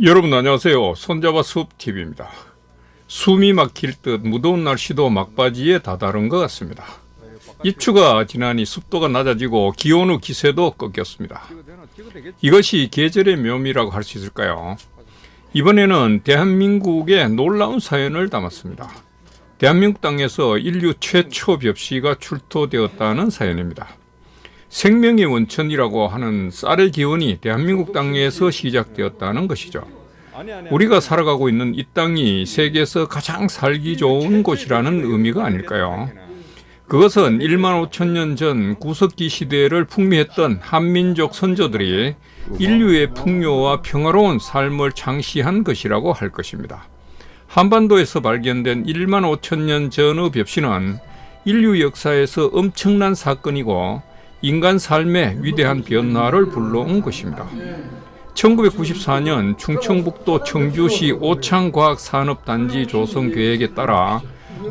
여러분 안녕하세요. 손잡아 숲TV입니다. 숨이 막힐 듯 무더운 날씨도 막바지에 다다른 것 같습니다. 입추가 지나니 습도가 낮아지고 기온의 기세도 꺾였습니다. 이것이 계절의 묘미라고 할 수 있을까요? 이번에는 대한민국의 놀라운 사연을 담았습니다. 대한민국 땅에서 인류 최초 벽시가 출토되었다는 사연입니다. 생명의 원천이라고 하는 쌀의 기원이 대한민국 땅에서 시작되었다는 것이죠. 우리가 살아가고 있는 이 땅이 세계에서 가장 살기 좋은 곳이라는 의미가 아닐까요? 그것은 1만 5천 년 전 구석기 시대를 풍미했던 한민족 선조들이 인류의 풍요와 평화로운 삶을 창시한 것이라고 할 것입니다. 한반도에서 발견된 1만 5천 년 전의 벽시는 인류 역사에서 엄청난 사건이고 인간 삶의 위대한 변화를 불러온 것입니다. 1994년 충청북도 청주시 오창과학산업단지 조성 계획에 따라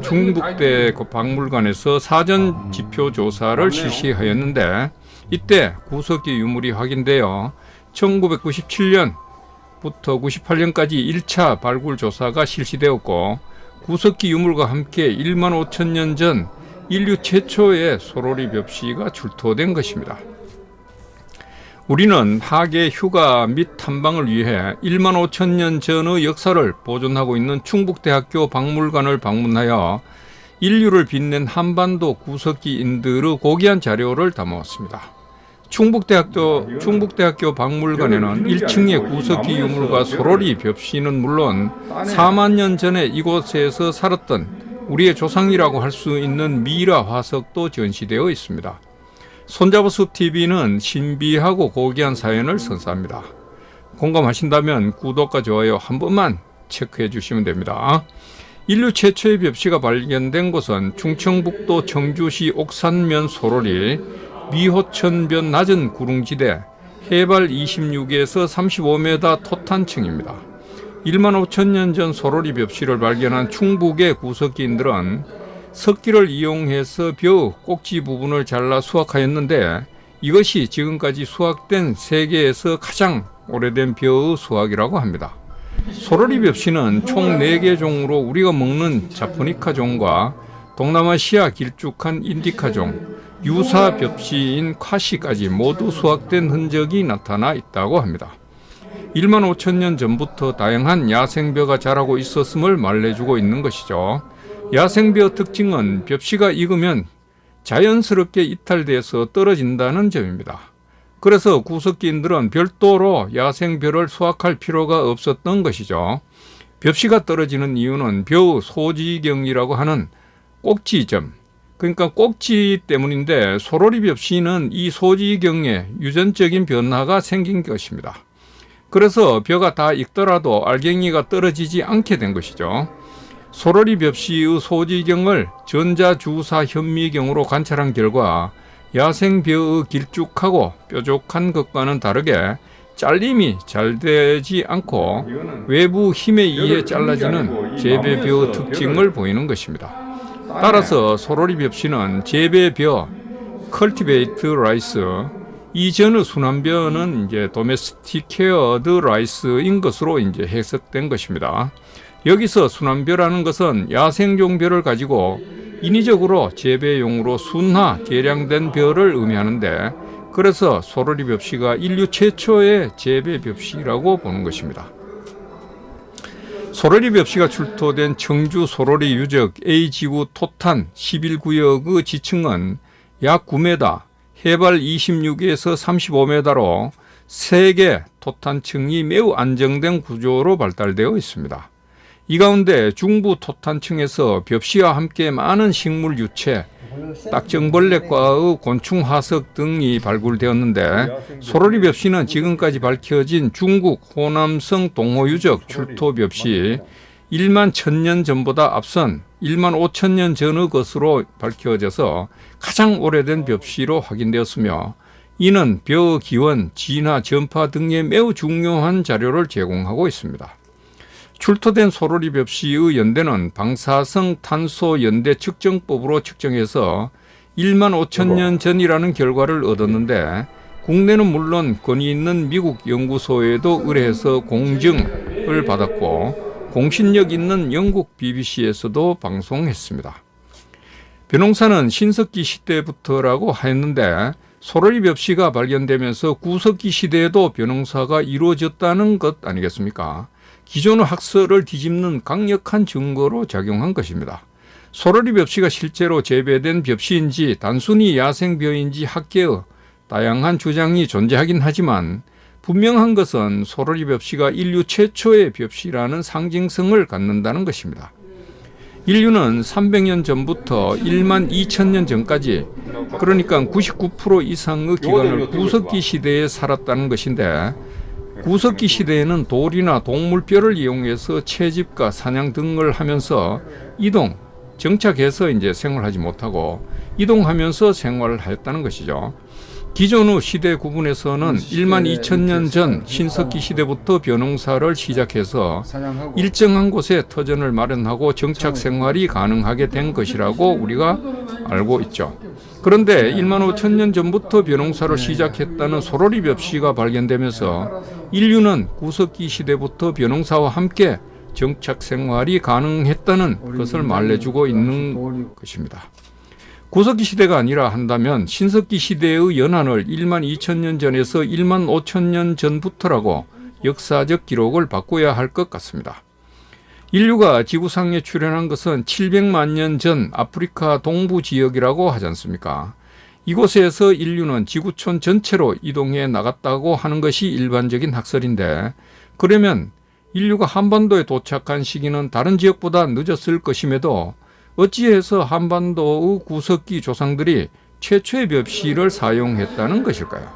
충북대 박물관에서 사전 지표 조사를 실시하였는데, 이때 구석기 유물이 확인되어 1997년부터 98년까지 1차 발굴 조사가 실시되었고, 구석기 유물과 함께 1만 5천 년 전 인류 최초의 소로리 벽시가 출토된 것입니다. 우리는 학예, 휴가 및 탐방을 위해 1만 5천 년 전의 역사를 보존하고 있는 충북대학교 박물관을 방문하여 인류를 빛낸 한반도 구석기인들의 고귀한 자료를 담아왔습니다. 충북대학교 박물관에는 1층의 구석기 유물과 소로리 벽시는 물론 4만 년 전에 이곳에서 살았던 우리의 조상이라고 할 수 있는 미라 화석도 전시되어 있습니다. 손잡아 숲TV는 신비하고 고귀한 사연을 선사합니다. 공감하신다면 구독과 좋아요 한 번만 체크해 주시면 됩니다. 인류 최초의 벽시가 발견된 곳은 충청북도 청주시 옥산면 소로리 미호천변 낮은 구릉지대 해발 26에서 35m 토탄층입니다. 1만 5천 년 전 소로리 벽시를 발견한 충북의 구석기인들은 석기를 이용해서 벼 꼭지 부분을 잘라 수확하였는데, 이것이 지금까지 수확된 세계에서 가장 오래된 벼의 수확이라고 합니다. 소로리 벽시는 총 4개 종으로 우리가 먹는 자포니카 종과 동남아시아 길쭉한 인디카 종, 유사 벽시인 콰시까지 모두 수확된 흔적이 나타나 있다고 합니다. 1만 5천 년 전부터 다양한 야생벼가 자라고 있었음을 말해주고 있는 것이죠. 야생벼 특징은 벽시가 익으면 자연스럽게 이탈돼서 떨어진다는 점입니다. 그래서 구석기인들은 별도로 야생벼를 수확할 필요가 없었던 것이죠. 벽시가 떨어지는 이유는 벼 소지경이라고 하는 꼭지점, 그러니까 꼭지 때문인데, 소로리 벽시는 이 소지경에 유전적인 변화가 생긴 것입니다. 그래서 벼가 다 익더라도 알갱이가 떨어지지 않게 된 것이죠. 소로리 벽시의 소지경을 전자주사 현미경으로 관찰한 결과 야생벼의 길쭉하고 뾰족한 것과는 다르게 잘림이 잘 되지 않고 외부 힘에 의해 잘라지는 재배벼의 특징을 보이는 것입니다. 따라서 소로리 벽시는 재배벼 cultivate rice, 이전의 순환벼는 domesticated rice인 것으로 해석된 것입니다. 여기서 순환벼라는 것은 야생종벼를 가지고 인위적으로 재배용으로 순화, 개량된 벼를 의미하는데, 그래서 소로리 벽시가 인류 최초의 재배 벽시라고 보는 것입니다. 소로리 벽시가 출토된 청주 소로리 유적 A지구 토탄 11구역의 지층은 약 9m, 해발 26에서 35m로 3개 토탄층이 매우 안정된 구조로 발달되어 있습니다. 이 가운데 중부 토탄층에서 벽시와 함께 많은 식물 유체, 딱정벌레과의 곤충 화석 등이 발굴되었는데, 소로리 벽시는 지금까지 밝혀진 중국 호남성 동호유적 출토 벽시 1만 1000년 전보다 앞선 1만 5천 년 전의 것으로 밝혀져서 가장 오래된 벽시로 확인되었으며, 이는 벼 기원, 진화, 전파 등의 매우 중요한 자료를 제공하고 있습니다. 출토된 소로리 벽시의 연대는 방사성 탄소 연대 측정법으로 측정해서 1만 5천 년 전이라는 결과를 얻었는데, 국내는 물론 권위 있는 미국 연구소에도 의뢰해서 공증을 받았고 공신력 있는 영국 BBC에서도 방송했습니다. 벼농사는 신석기 시대부터라고 하였는데 소러리 벽시가 발견되면서 구석기 시대에도 벼농사가 이루어졌다는 것 아니겠습니까? 기존의 학설을 뒤집는 강력한 증거로 작용한 것입니다. 소러리 벽시가 실제로 재배된 벽시인지 단순히 야생벼인지 학계의 다양한 주장이 존재하긴 하지만 분명한 것은 소러리 벽시가 인류 최초의 벽시라는 상징성을 갖는다는 것입니다. 인류는 300년 전부터 1만 2천년 전까지 그러니까 99% 이상의 기간을 구석기 시대에 살았다는 것인데 구석기 시대에는 돌이나 동물뼈를 이용해서 채집과 사냥 등을 하면서 정착해서 이제 생활하지 못하고 이동하면서 생활을 하였다는 것이죠. 기존의 시대 구분에서는 1만 2천년 전 신석기 시대부터 벼농사를 시작해서 일정한 곳에 터전을 마련하고 정착 생활이 가능하게 된 것이라고 우리가 알고 있죠. 그런데 1만 5천년 전부터 벼농사를 시작했다는 소러리 벽시가 발견되면서 인류는 구석기 시대부터 벼농사와 함께 정착 생활이 가능했다는 것을 말해주고 있는 것입니다. 구석기 시대가 아니라 한다면 신석기 시대의 연한을 1만 2천년 전에서 1만 5천년 전부터라고 역사적 기록을 바꿔야 할 것 같습니다. 인류가 지구상에 출현한 것은 700만 년 전 아프리카 동부 지역이라고 하지 않습니까? 이곳에서 인류는 지구촌 전체로 이동해 나갔다고 하는 것이 일반적인 학설인데 그러면 인류가 한반도에 도착한 시기는 다른 지역보다 늦었을 것임에도 어찌해서 한반도의 구석기 조상들이 최초의 벽시를 사용했다는 것일까요?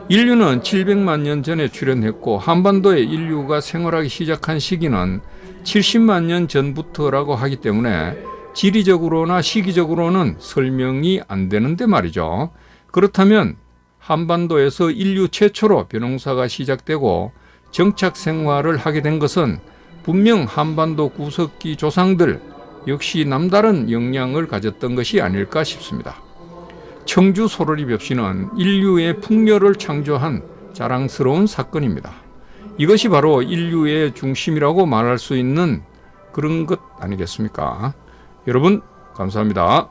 인류는 700만 년 전에 출현했고 한반도에 인류가 생활하기 시작한 시기는 70만 년 전부터라고 하기 때문에 지리적으로나 시기적으로는 설명이 안 되는데 말이죠. 그렇다면 한반도에서 인류 최초로 벼농사가 시작되고 정착 생활을 하게 된 것은 분명 한반도 구석기 조상들 역시 남다른 영향을 가졌던 것이 아닐까 싶습니다. 청주 소러리 벽시는 인류의 풍요를 창조한 자랑스러운 사건입니다. 이것이 바로 인류의 중심이라고 말할 수 있는 그런 것 아니겠습니까? 여러분 감사합니다.